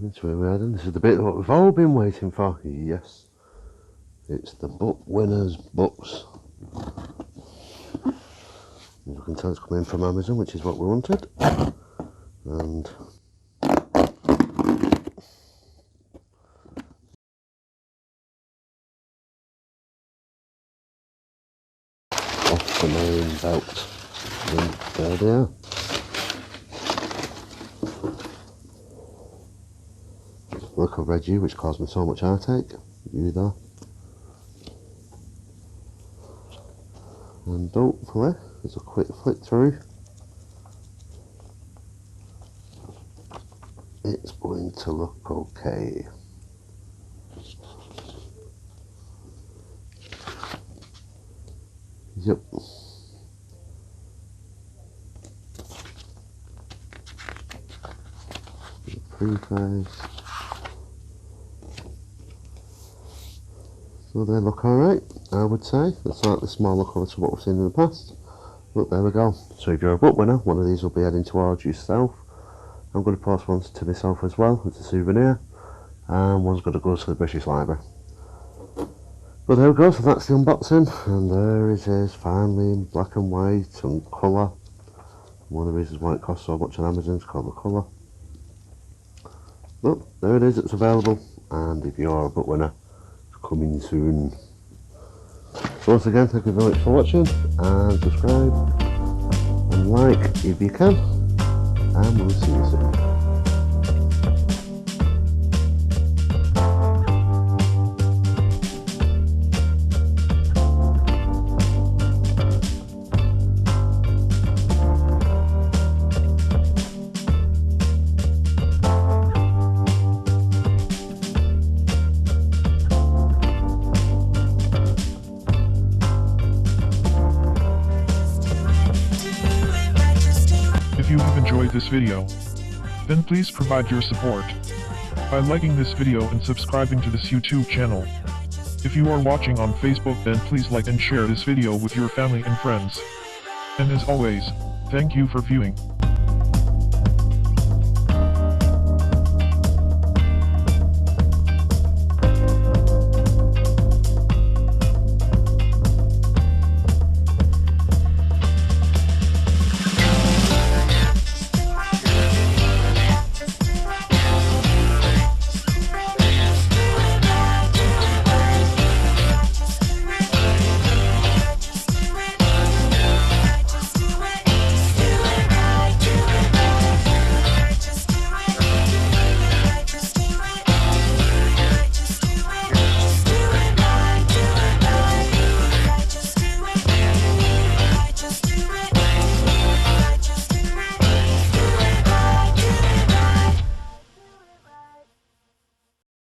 That's where we're heading. This is the bit that we've all been waiting for. Yes, it's the book winners books. As you can tell, it's coming from Amazon, which is what we wanted. And off the main belt. And there they are. Look, I've read you, which caused me so much heartache. You there. And hopefully, there's a quick flick through. It's going to look okay. Yep. Preface. So they look alright, I would say. They're slightly smaller colour to what we've seen in the past. But there we go. So if you're a book winner, one of these will be heading towards yourself. I'm going to post one to myself as well as a souvenir. And one's going to go to the British Library. But there we go, so that's the unboxing. And there it is, finally in black and white and colour. One of the reasons why it costs so much on Amazon is called the colour. But there it is, it's available. And if you're a book winner, coming soon. So once again, thank you very much for watching, and subscribe and like if you can, and we'll see you soon. If you have enjoyed this video, then please provide your support by liking this video and subscribing to this YouTube channel. If you are watching on Facebook, then please like and share this video with your family and friends. And as always, thank you for viewing.